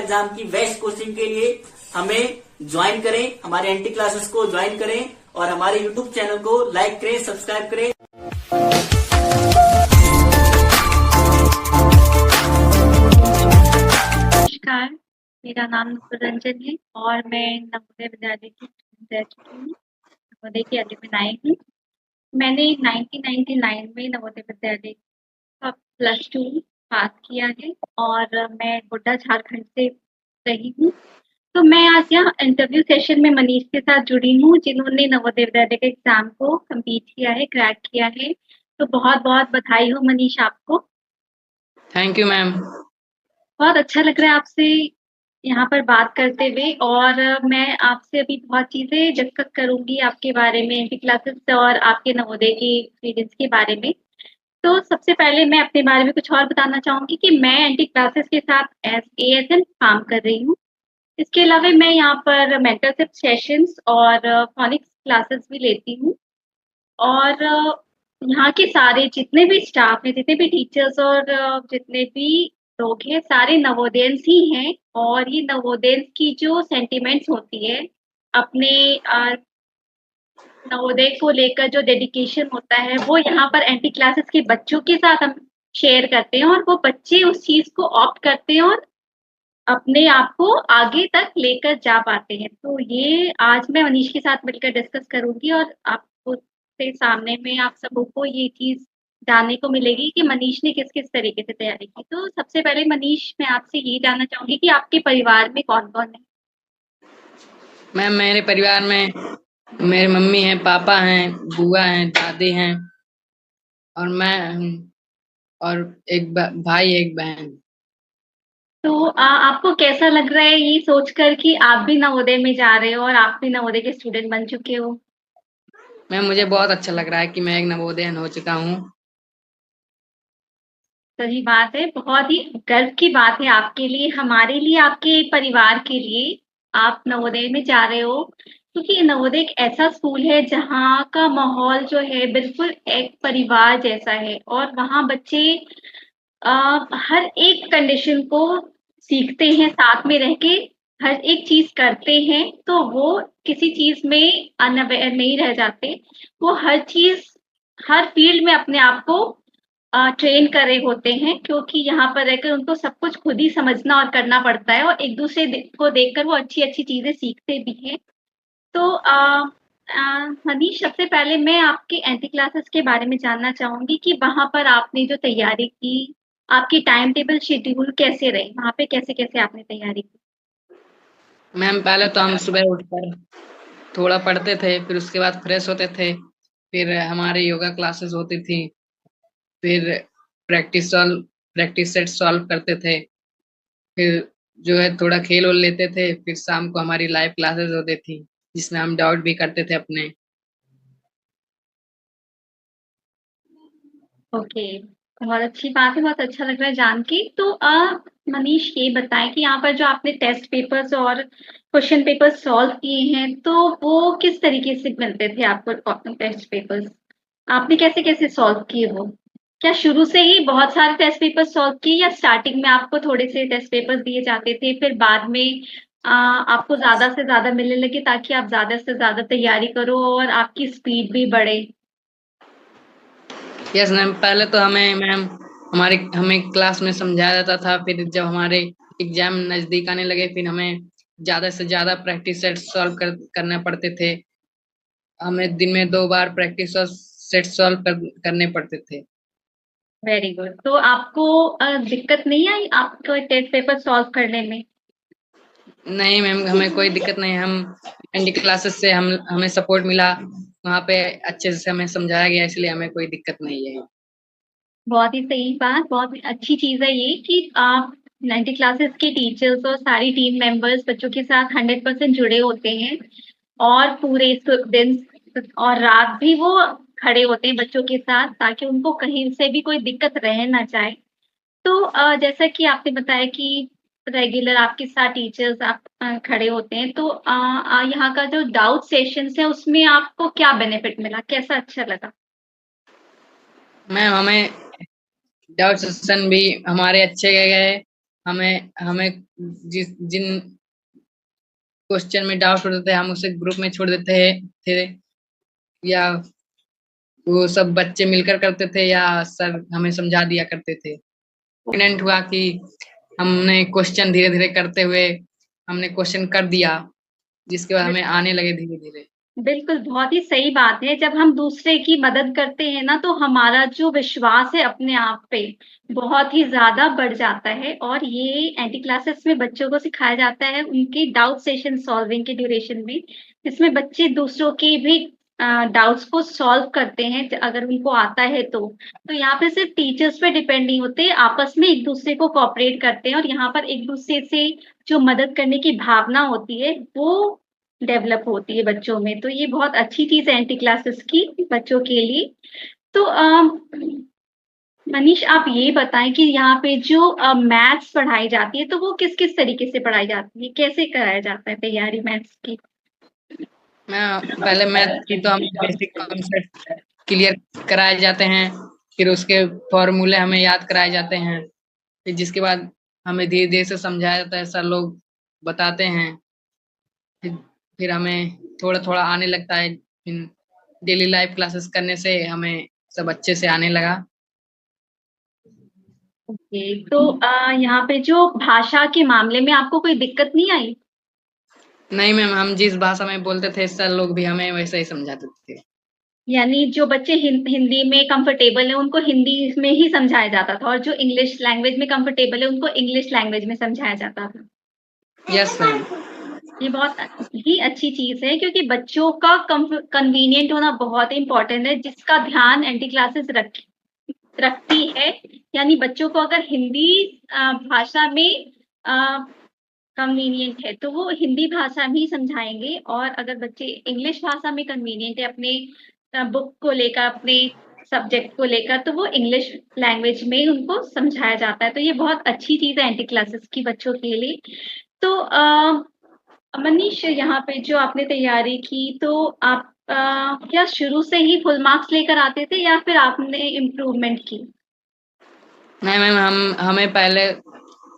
Exam की best coaching के लिए हमें ज्वाइन करें, हमारे एनटी क्लासेस को ज्वाइन करें और हमारे यूट्यूब चैनल को लाइक करें, सब्सक्राइब करें। नमस्कार, मेरा नाम रंजन है और मैं नवोदय विद्यालय की रह चुकी हूँ। नवोदय की अलुमनाई हूँ। मैंने 1999 में नवोदय विद्यालय का +2 पास किया है और मैं गोड्डा झारखंड से रही हूँ। तो मैं आज यहाँ इंटरव्यू सेशन में मनीष के साथ जुड़ी हूँ, जिन्होंने नवोदय विद्यालय के एग्जाम को कंप्लीट किया है, क्रैक किया है। तो बहुत-बहुत बधाई हो मनीष आपको। Thank you ma'am. बहुत अच्छा लग रहा है आपसे यहाँ पर बात करते हुए और मैं आपसे अभी बहुत चीज़ें डिस्कस करूँगी आपके बारे में, एनटी क्लासेस और आपके नवोदय के एक्सपीरियंस के बारे में। तो सबसे पहले मैं अपने बारे में कुछ और बताना चाहूँगी कि मैं एनटी क्लासेस के साथ एएसएम काम कर रही हूँ। इसके अलावा मैं यहाँ पर मेंटरशिप सेशंस और फ़ोनिक्स क्लासेस भी लेती हूँ और यहाँ के सारे जितने भी स्टाफ हैं, जितने भी टीचर्स और जितने भी लोग हैं, सारे नवोदयंस ही हैं और ये नवोदयंस की जो सेंटिमेंट्स होती है, अपने नवोदय को लेकर जो डेडिकेशन होता है, वो यहाँ पर एनटी क्लासेस के बच्चों के साथ हम शेयर करते हैं और वो बच्चे उस चीज़ को ऑप्ट करते हैं और अपने आप को आगे तक लेकर जा पाते हैं। तो ये आज मैं मनीष के साथ मिलकर डिस्कस करूँगी और आपको से सामने में आप सबको ये चीज़ जानने को मिलेगी कि मनीष ने किस-किस तरीके से तैयारी की। तो सबसे पहले मनीष मैं आपसे ये जानना चाहूँगी कि आपके परिवार में कौन-कौन है? मैम मेरे परिवार में मेरी मम्मी हैं, पापा हैं, बुआ हैं, दादी हैं और मैं हूँ और एक भाई एक बहन। तो आपको कैसा लग रहा है ये सोचकर कि आप भी नवोदय में जा रहे हो और आप भी नवोदय के स्टूडेंट बन चुके हो? मैम मुझे बहुत अच्छा लग रहा है कि मैं एक नवोदयन हो चुका हूँ। सही बात है, बहुत ही गर्व की बात है आपके लिए, हमारे लिए, आपके परिवार के लिए, आप नवोदय में जा रहे हो, क्योंकि नवोदय एक ऐसा स्कूल है जहाँ का माहौल जो है बिल्कुल एक परिवार जैसा है और वहाँ बच्चे हर एक कंडीशन को सीखते हैं, साथ में रह के हर एक चीज़ करते हैं, तो वो किसी चीज़ में अनअवेयर नहीं रह जाते। वो हर चीज़, हर फील्ड में अपने आप को ट्रेन कर रहे होते हैं क्योंकि यहाँ पर रहकर उनको सब कुछ खुद ही समझना और करना पड़ता है और एक-दूसरे को देखकर वो अच्छी-अच्छी चीज़ें सीखते भी हैं। तो मनीष सबसे पहले मैं आपके एनटी क्लासेस के बारे में जानना चाहूँगी कि वहाँ पर आपने जो तैयारी की, आपकी टाइम टेबल शेड्यूल कैसे रहे? वहाँ पे कैसे-कैसे आपने तैयारी की? मैम पहले तो हम सुबह उठकर थोड़ा पढ़ते थे, फिर उसके बाद फ्रेश होते थे, फिर हमारी योगा क्लासेस होती थी, फिर प्रैक्टिस सेट सॉल्व करते थे, फिर जो है थोड़ा खेल वेल लेते थे, फिर शाम को हमारी लाइव क्लासेस होती थी, जिसमें हम डाउट भी करते थे अपने। ओके, बहुत अच्छी बात है, बहुत अच्छा लग रहा है जान के। तो मनीष ये बताएँ कि यहाँ पर जो आपने टेस्ट पेपर्स और क्वेश्चन पेपर्स सॉल्व किए हैं, तो वो किस तरीके से मिलते थे आपको टेस्ट पेपर्स? आपने कैसे-कैसे सॉल्व किए वो? क्या शुरू से ही बहुत सारे टेस्ट पेपर्स सॉल्व किए या स्टार्टिंग में आपको थोड़े से टेस्ट पेपर्स दिए जाते थे, फिर बाद में आपको ज़्यादा से ज़्यादा मिलने लगे ताकि आप ज़्यादा से ज़्यादा तैयारी करो और आपकी स्पीड भी बढ़े? यस मैम, पहले तो हमें क्लास में समझाया जाता था, फिर जब हमारे एग्जाम नजदीक आने लगे, फिर हमें ज्यादा से ज्यादा प्रैक्टिस सेट सॉल्व करने पड़ते थे। हमें दिन में 2 बार प्रैक्टिस और सेट सॉल्व करने पड़ते थे। Very good. तो आपको दिक्कत नहीं आई आपको टेस्ट पेपर सॉल्व करने में? नहीं मैम, हमें कोई दिक्कत नहीं। हम एनडी क्लासेस से हमें सपोर्ट मिला, वहाँ पे अच्छे से हमें समझाया गया, इसलिए हमें कोई दिक्कत नहीं है। बहुत ही सही बात, बहुत ही अच्छी चीज़ है ये कि आप 90 क्लासेस के टीचर्स और सारी टीम मेंबर्स बच्चों के साथ 100% जुड़े होते हैं और पूरे दिन और रात भी वो खड़े होते हैं बच्चों के साथ ताकि उनको कहीं से भी कोई दिक्कत रह ना जाए। तो जैसा कि आपने बताया कि रेगुलर आपके साथ टीचर्स आप खड़े होते हैं, तो यहाँ का जो डाउट सेशंस है उसमें आपको क्या बेनिफिट मिला? कैसा अच्छा लगा? मैम हमें डाउट सेशन भी हमारे अच्छे गए, हमें हमें जिन क्वेश्चन में डाउट होते थे हम उसे ग्रुप में छोड़ देते थे, या वो सब बच्चे मिलकर करते थे, या सर हमें समझा दिया करते थे। कॉन्फिडेंट हुआ कि हमने क्वेश्चन धीरे धीरे करते हुए हमने क्वेश्चन कर दिया, जिसके बाद हमें आने लगे धीरे धीरे। बिल्कुल, बहुत ही सही बात है। जब हम दूसरे की मदद करते हैं ना, तो हमारा जो विश्वास है अपने आप पे, बहुत ही ज़्यादा बढ़ जाता है और ये एंटी क्लासेस में बच्चों को सिखाया जाता है उनकी डाउट सेशन सॉल्विंग के ड्यूरेशन में, जिसमें बच्चे दूसरों के भी डाउट्स को सॉल्व करते हैं अगर उनको आता है तो। तो यहाँ पे सिर्फ टीचर्स पे डिपेंड नहीं होते, आपस में एक-दूसरे को कोऑपरेट करते हैं और यहाँ पर एक-दूसरे से जो मदद करने की भावना होती है, वो डेवलप होती है बच्चों में, तो ये बहुत अच्छी चीज़ है एंटी क्लासेस की बच्चों के लिए। तो मनीष आप ये बताएँ कि यहाँ पे जो मैथ्स पढ़ाई जाती है, तो वो किस-किस तरीके से पढ़ाई जाती है? कैसे कराया जाता है तैयारी मैथ्स की? मैं पहले मैथ की तो हम बेसिक कॉन्सेप्ट क्लियर कराए जाते हैं, फिर उसके फॉर्मूले हमें याद कराए जाते हैं, फिर जिसके बाद हमें धीरे धीरे से समझाया जाता है, सर लोग बताते हैं, फिर फिर हमें थोड़ा थोड़ा आने लगता है। फिर डेली लाइफ क्लासेस करने से हमें सब अच्छे से आने लगा। ओके, तो यहाँ पे जो भाषा के मामले में आपको कोई दिक्कत नहीं आई? नहीं मैम, हम जिस भाषा में बोलते थे सर लोग भी हमें वैसे ही समझाते थे। यानी जो बच्चे हिंदी में कंफर्टेबल हैं, उनको हिंदी में ही समझाया जाता था और जो इंग्लिश लैंग्वेज में कंफर्टेबल है, उनको इंग्लिश लैंग्वेज में समझाया जाता था। Yes ma'am. ये बहुत ही अच्छी चीज़ है क्योंकि बच्चों का कन्वीनिएंट होना बहुत इम्पोर्टेंट है, जिसका ध्यान एंटी क्लासेस रखती है। यानी बच्चों को अगर हिंदी भाषा में कन्वीनिएंट है, तो वो हिंदी भाषा में ही समझाएँगे और अगर बच्चे इंग्लिश भाषा में कन्वीनिएंट है अपने बुक को लेकर, अपने सब्जेक्ट को लेकर, तो वो इंग्लिश लैंग्वेज में उनको समझाया जाता है। तो ये बहुत अच्छी चीज़ है एंटी क्लासेस की बच्चों के लिए। तो मनीष यहाँ पे जो आपने तैयारी की तो आप क्या शुरू से ही फुल मार्क्स लेकर आते थे या फिर आपने इम्प्रूवमेंट की? नहीं मैम, हमें पहले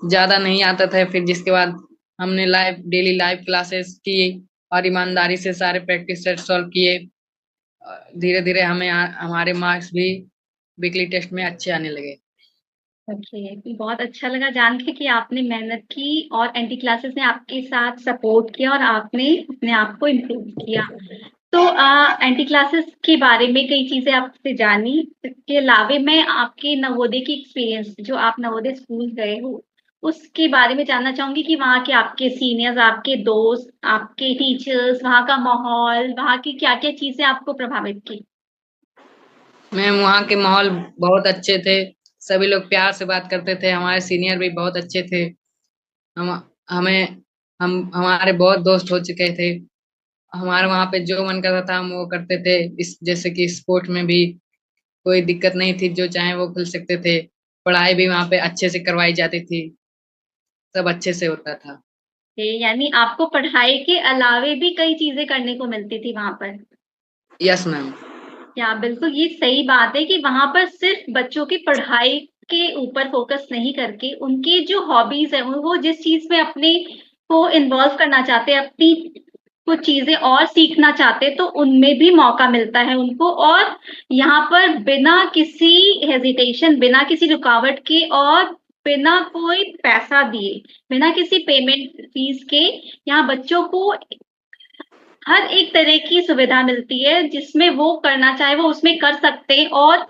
ज्यादा नहीं आता था, फिर जिसके बाद हमने डेली लाइव क्लासेस की और ईमानदारी से सारे प्रैक्टिस सेट सॉल्व किए, धीरे धीरे हमारे मार्क्स भी वीकली टेस्ट में अच्छे आने लगे। ओके, बहुत अच्छा लगा जान के कि आपने मेहनत की और एंटी क्लासेस ने आपके साथ सपोर्ट किया और आपने अपने आप को इम्प्रूव किया। तो एंटी क्लासेस के बारे में कई चीज़ें आपसे जानी, इसके अलावे मैं आपके नवोदय की एक्सपीरियंस जो आप नवोदय स्कूल गए हो, उसके बारे में जानना चाहूँगी कि वहाँ के आपके सीनियर्स, आपके दोस्त, आपके टीचर्स, वहाँ का माहौल, वहाँ की क्या-क्या चीज़ें आपको प्रभावित की? मैम वहाँ के माहौल बहुत अच्छे थे, सभी लोग प्यार से बात करते थे, हमारे सीनियर भी बहुत अच्छे थे। हम हमें हम हमारे बहुत दोस्त हो चुके थे। हमारे वहाँ पे जो मन करता था हम वो करते थे, इस जैसे कि स्पोर्ट में भी कोई दिक्कत नहीं थी, जो चाहे वो खेल सकते थे। पढ़ाई भी वहाँ पे अच्छे से करवाई जाती थी, सब अच्छे से होता था। यानी आपको पढ़ाई के अलावे भी कई चीज़ें करने को मिलती थी वहाँ पर? Yes ma'am. या बिल्कुल ये सही बात है कि वहाँ पर सिर्फ बच्चों की पढ़ाई के ऊपर फ़ोकस नहीं करके उनकी जो हॉबीज़ हैं, वो जिस चीज़ में अपने को इन्वॉल्व करना चाहते हैं, अपनी कुछ चीज़ें और सीखना चाहते हैं, तो उनमें भी मौका मिलता है उनको और यहाँ पर बिना किसी हेजिटेशन, बिना किसी रुकावट के और बिना कोई पैसा दिए, बिना किसी पेमेंट फ़ीस के यहाँ बच्चों को हर एक तरह की सुविधा मिलती है, जिसमें वो करना चाहे वो उसमें कर सकते हैं और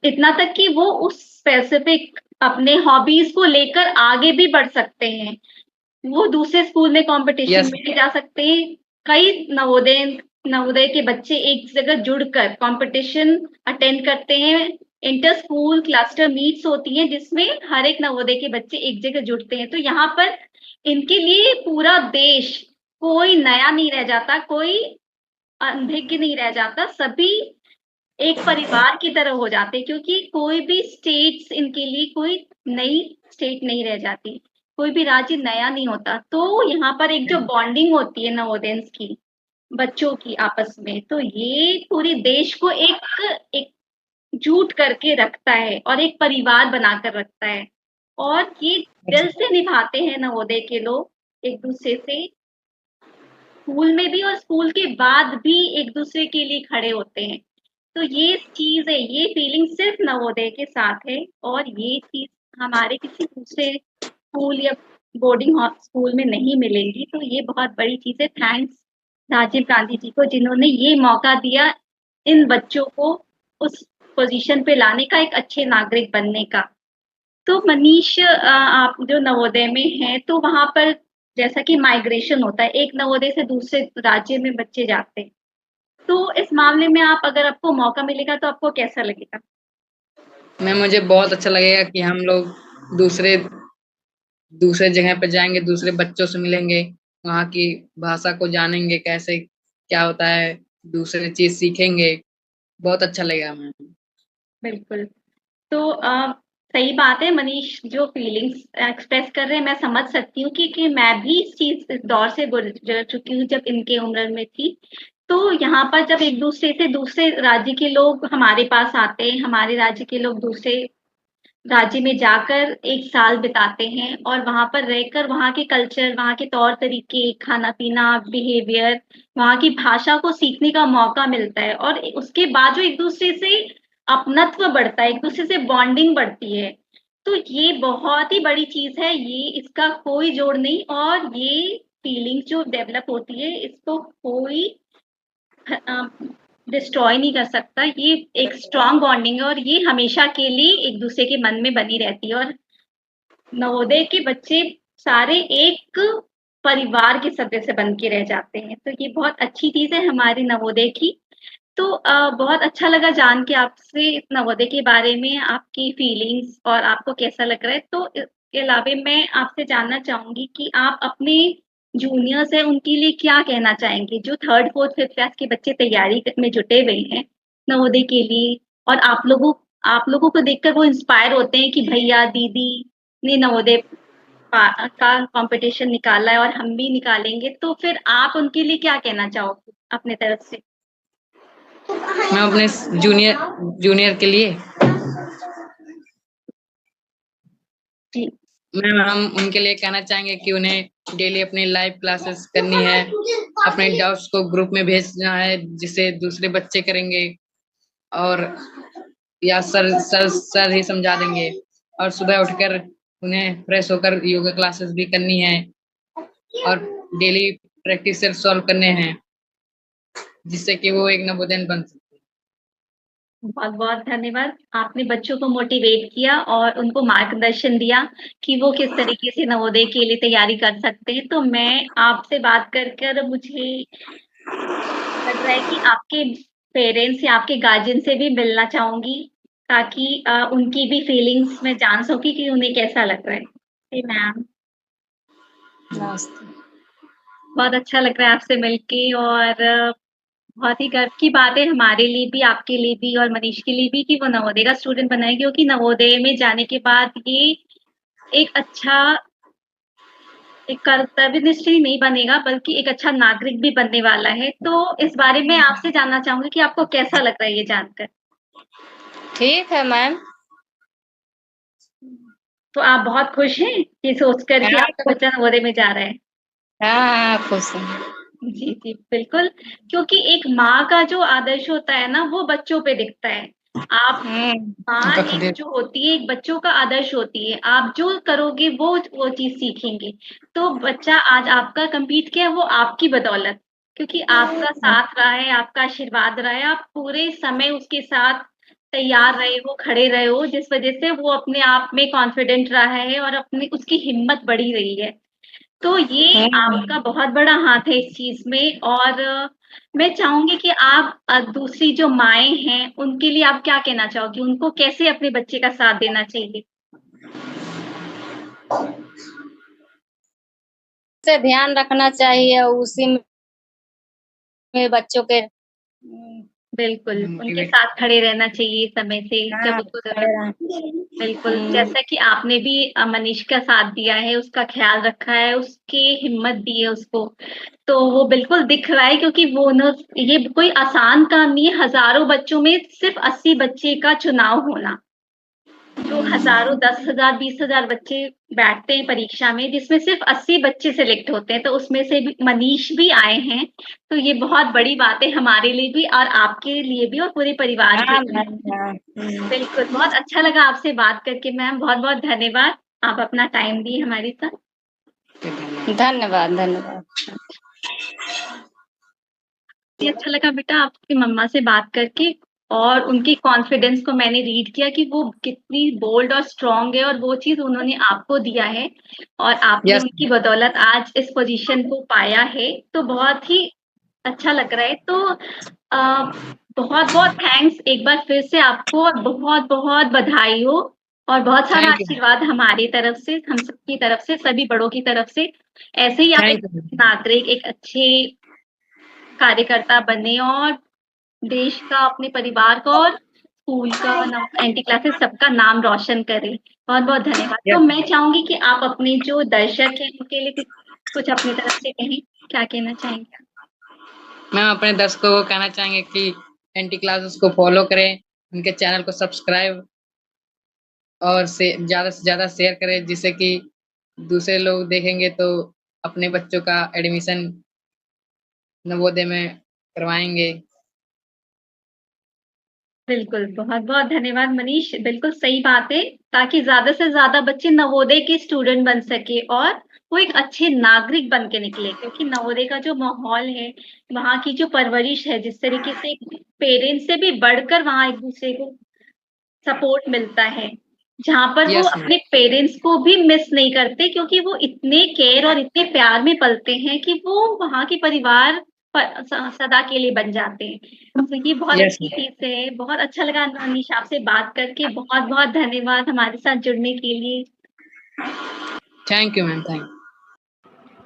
इतना तक कि वो उस स्पेसिफिक अपने हॉबीज़ को लेकर आगे भी बढ़ सकते हैं। वो दूसरे स्कूल में कॉम्पिटिशन यस। में भी जा सकते हैं। कई नवोदय नवोदय के बच्चे एक जगह जुड़कर कॉम्पिटिशन अटेंड करते हैं। इंटर स्कूल क्लस्टर मीट्स होती हैं, जिसमें हर एक नवोदय के बच्चे एक जगह जुड़ते हैं। तो यहाँ पर इनके लिए पूरा देश, कोई नया नहीं रह जाता, कोई अनभिज्ञ नहीं रह जाता, सभी एक परिवार की तरह हो जाते हैं क्योंकि कोई भी स्टेट्स इनके लिए कोई नई स्टेट नहीं रह जाती, कोई भी राज्य नया नहीं होता। तो यहाँ पर एक जो बॉन्डिंग होती है नवोदयंस की, बच्चों की आपस में, तो ये पूरे देश को एकजुट करके रखता है और एक परिवार बनाकर रखता है। और ये दिल से निभाते हैं नवोदय के लोग एक दूसरे से, स्कूल में भी और स्कूल के बाद भी एक दूसरे के लिए खड़े होते हैं। तो ये चीज है, ये फीलिंग सिर्फ नवोदय के साथ है और ये चीज हमारे किसी दूसरे स्कूल या बोर्डिंग स्कूल में नहीं मिलेगी। तो ये बहुत बड़ी चीज है। थैंक्स राजीव गांधी जी को, जिन्होंने ये मौका दिया इन बच्चों को उस पोजीशन पे लाने का, एक अच्छे नागरिक बनने का। तो मनीष, आप जो नवोदय में हैं, तो वहां पर जैसा कि माइग्रेशन होता है, एक नवोदय से दूसरे राज्य में बच्चे जाते हैं, तो इस मामले में आप, अगर आपको मौका मिलेगा तो आपको कैसा लगेगा? मुझे बहुत अच्छा लगेगा कि हम लोग दूसरे दूसरे जगह पे जाएंगे, दूसरे बच्चों से मिलेंगे, वहाँ की भाषा को जानेंगे, कैसे क्या होता है, दूसरे चीज सीखेंगे। बहुत अच्छा लगेगा हमें। बिल्कुल। तो सही बात है मनीष, जो फीलिंग्स एक्सप्रेस कर रहे हैं मैं समझ सकती हूँ, कि मैं भी इस दौर से गुजर चुकी हूँ जब इनके उम्र में थी। तो यहाँ पर जब एक दूसरे से दूसरे राज्य के लोग हमारे पास आते हैं, हमारे राज्य के लोग दूसरे राज्य में जाकर 1 साल बिताते हैं और वहां पर रहकर वहां के कल्चर, वहां के तौर तरीके, खाना पीना, बिहेवियर, वहां की भाषा को सीखने का मौका मिलता है और उसके बाद जो एक दूसरे से अपनत्व बढ़ता है, एक दूसरे से बॉन्डिंग बढ़ती है। तो ये बहुत ही बड़ी चीज है, ये इसका कोई जोड़ नहीं। और ये फीलिंग जो डेवलप होती है, इसको कोई डिस्ट्रॉय नहीं कर सकता। ये एक स्ट्रॉन्ग बॉन्डिंग है और ये हमेशा के लिए एक दूसरे के मन में बनी रहती है। और नवोदय के बच्चे सारे एक परिवार के सदस्य बन के रह जाते हैं। तो ये बहुत अच्छी चीज है हमारे नवोदय की। तो बहुत अच्छा लगा जान के आपसे नवोदय के बारे में, आपकी फीलिंग्स और आपको कैसा लग रहा है। तो इसके अलावा मैं आपसे जानना चाहूंगी कि आप अपने जूनियर्स हैं उनके लिए क्या कहना चाहेंगे, जो 3rd 4th 5th क्लास के बच्चे तैयारी में जुटे हुए हैं नवोदय के लिए, और आप लोगों को देखकर वो इंस्पायर होते हैं कि भैया दीदी ने नवोदय का कंपटीशन निकाला है और हम भी निकालेंगे। तो फिर आप उनके लिए क्या कहना चाहोगे अपने तरफ से? मैं अपने जूनियर जूनियर के लिए जी। हम उनके लिए कहना चाहेंगे कि उन्हें डेली अपनी लाइव क्लासेस करनी है, अपने डाउट्स को ग्रुप में भेजना है, जिसे दूसरे बच्चे करेंगे, और या सर ही समझा देंगे। और सुबह उठकर उन्हें फ्रेश होकर योगा क्लासेस भी करनी है और डेली प्रैक्टिस सेट सॉल्व करने हैं, जिससे कि वो एक नवोदय बन सके। बहुत बहुत धन्यवाद, आपने बच्चों को मोटिवेट किया और उनको मार्गदर्शन दिया कि वो किस तरीके से नवोदय के लिए तैयारी कर सकते हैं। तो मैं आपसे बात कर मुझे लग रहा है कि आपके पेरेंट्स या आपके गार्जियन से भी मिलना चाहूंगी, ताकि उनकी भी फीलिंग्स मैं जान सकूं कि उन्हें कैसा लग रहा है। जी मैम, बहुत अच्छा लग रहा है आपसे मिलके, और बहुत ही गर्व की बात है हमारे लिए भी, आपके लिए भी और मनीष के लिए भी, कि वो नवोदय का स्टूडेंट बना है। क्योंकि नवोदय में जाने के बाद ये एक अच्छा, एक कर्तव्यनिष्ठ ही नहीं बनेगा, बल्कि एक अच्छा नागरिक भी बनने वाला है। तो इस बारे में आपसे जानना चाहूंगी कि आपको कैसा लग रहा है ये जानकर? ठीक है मैम। तो आप बहुत खुश हैं ये सोचकर कि हाँ आपका बच्चा नवोदय में जा रहा है? हाँ, खुश हूँ। जी जी बिल्कुल, क्योंकि एक माँ का जो आदर्श होता है ना, वो बच्चों पे दिखता है। आप माँ एक जो होती है, एक बच्चों का आदर्श होती है। आप जो करोगे वो चीज सीखेंगे। तो बच्चा आज आपका compete किया है, वो आपकी बदौलत, क्योंकि आपका साथ रहा है, आपका आशीर्वाद रहा है, आप पूरे समय उसके साथ तैयार रहे हो, खड़े रहे हो, जिस वजह से वो अपने आप में कॉन्फिडेंट रहा है और अपनी उसकी हिम्मत बढ़ी रही है। तो ये आपका बहुत बड़ा हाथ है इस चीज में। और मैं चाहूंगी कि आप दूसरी जो माएं हैं उनके लिए आप क्या कहना चाहोगे, उनको कैसे अपने बच्चे का साथ देना चाहिए? से ध्यान रखना चाहिए, उसी में बच्चों के बिल्कुल, उनके साथ खड़े रहना चाहिए समय से जब हाँ, उसको जरूरत। बिल्कुल, जैसा कि आपने भी मनीष का साथ दिया है, उसका ख्याल रखा है, उसकी हिम्मत दी है उसको, तो वो बिल्कुल दिख रहा है। क्योंकि वो न, ये कोई आसान काम नहीं है, हजारों बच्चों में सिर्फ 80 बच्चे का चुनाव होना, जो हज़ारों, 10,000, 20,000 बच्चे बैठते हैं परीक्षा में, जिसमें सिर्फ 80 बच्चे सिलेक्ट होते हैं, तो उसमें से भी मनीष भी आए हैं। तो ये बहुत बड़ी बात है हमारे लिए भी और आपके लिए भी और पूरे परिवार के हाँ लिए। हाँ, बिल्कुल, बहुत अच्छा लगा आपसे बात करके मैम, बहुत-बहुत धन्यवाद। आप अपना टाइम दिए हमारे साथ। धन्यवाद धन्यवाद। ये अच्छा लगा बेटा आपकी मम्मा से बात करके और उनकी कॉन्फिडेंस को मैंने रीड किया कि वो कितनी बोल्ड और स्ट्रॉन्ग है और वो चीज़ उन्होंने आपको दिया है और आपने यस उनकी बदौलत आज इस पोजीशन को पाया है, तो बहुत ही अच्छा लग रहा है। तो बहुत-बहुत थैंक्स एक बार फिर से आपको और बहुत-बहुत बधाई हो और बहुत सारा थैंक यू आशीर्वाद हमारी तरफ से, हम सबकी तरफ से, सभी बड़ों की तरफ से। ऐसे ही आप एक थैंक यू नागरिक, एक अच्छे कार्यकर्ता बने और देश का, अपने परिवार का और स्कूल का एंटी क्लासेस सबका नाम रोशन करें। बहुत-बहुत धन्यवाद। तो यस मैं चाहूँगी कि आप अपने जो दर्शक हैं उनके लिए कुछ अपनी तरफ से कहें, क्या कहना चाहेंगे? मैम अपने दर्शकों को कहना चाहेंगे कि एंटी क्लासेस को फॉलो करें, उनके चैनल को सब्सक्राइब और ज़्यादा से ज़्यादा शेयर करें, जिससे कि दूसरे लोग देखेंगे तो अपने बच्चों का एडमिशन नवोदय में करवाएँगे। बिल्कुल, बहुत-बहुत धन्यवाद मनीष, बिल्कुल सही बात है, ताकि ज़्यादा से ज़्यादा बच्चे नवोदय के स्टूडेंट बन सके और वो एक अच्छे नागरिक बन के निकले, क्योंकि नवोदय का जो माहौल है, वहाँ की जो परवरिश है, जिस तरीके से पेरेंट्स से भी बढ़कर वहाँ एक-दूसरे को सपोर्ट मिलता है, जहाँ पर वो यस मैम अपने पेरेंट्स को भी मिस नहीं करते क्योंकि वो इतने केयर और इतने प्यार में पलते हैं कि वो वहाँ के परिवार सदा के लिए बन जाते हैं। तो ये बहुत यस अच्छी चीज़ है, बहुत अच्छा लगा मनीष आपसे बात करके, बहुत-बहुत धन्यवाद हमारे साथ जुड़ने के लिए। Thank you ma'am thank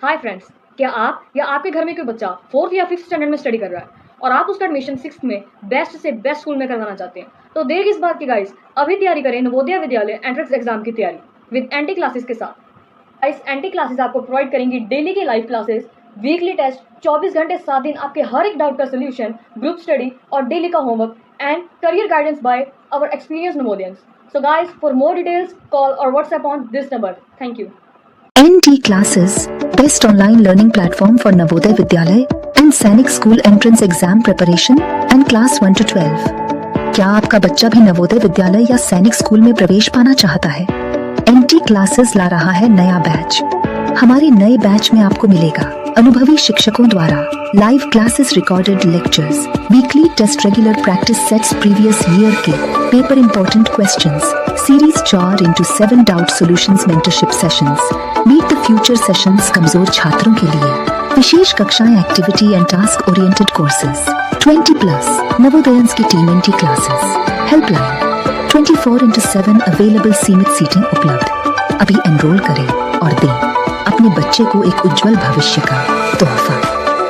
hi friends, क्या आप या आपके घर में कोई बच्चा 4th या 5th स्टैंडर्ड में स्टडी कर रहा है और आप उसका एडमिशन 6th में बेस्ट से बेस्ट स्कूल में करवाना चाहते हैं, तो देर किस बात की गाइस, अभी तैयारी करें नवोदय विद्यालय एंट्रेंस एग्जाम की तैयारी विद एंटी क्लासेस के साथ। गाइस, एंटी क्लासेस आपको प्रोवाइड करेंगी डेली के लाइव क्लासेस, वीकली टेस्ट, 24 घंटे 7 दिन आपके हर एक डाउट का सोल्यूशन, ग्रुप स्टडी और डेली का homework and career guidance by our experience Navodayans. So guys, for more details, call or WhatsApp on this number. Thank you. NT Classes, best online learning platform for Navodaya Vidyalaya and Sainik School entrance exam preparation and class 1 to 12. क्या आपका बच्चा भी नवोदय विद्यालय या सैनिक school में प्रवेश पाना चाहता है? NT Classes ला रहा है नया बैच। हमारे नए बैच में आपको मिलेगा अनुभवी शिक्षकों द्वारा live classes, recorded lectures, weekly test, regular practice sets, previous year के paper important questions, series 4 into 7 doubt solutions, mentorship sessions, meet the future sessions कमजोर छात्रों के लिए, विशेष कक्षाएं, activity and task oriented courses, 20+ Navodayans की team anti classes, helpline 24 into 7 available, सीमित सीटें उपलब्ध। अभी एनरोल करें और दें अपने बच्चे को एक उज्जवल भविष्य का तोहफा।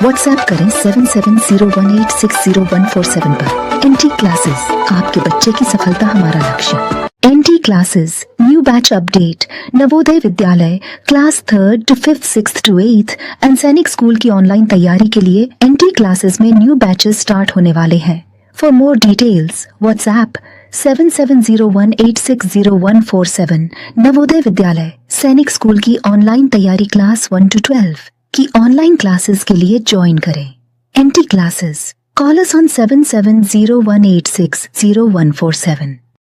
व्हाट्सएप करें 7701860147 पर। एनटी क्लासेस, आपके बच्चे की सफलता हमारा लक्ष्य। NT classes new batch update, Navodaya Vidyalaya class 3rd to 5th, 6th to 8th एंड सैनिक स्कूल की ऑनलाइन तैयारी के लिए एनटी क्लासेस में न्यू बैचेस स्टार्ट होने वाले हैं। For more details WhatsApp 7701860147। Navodaya Vidyalaya Sainik school की ऑनलाइन तैयारी क्लास 1 to 12 की ऑनलाइन क्लासेस के लिए ज्वाइन करें। NT classes, call us on 7701860147।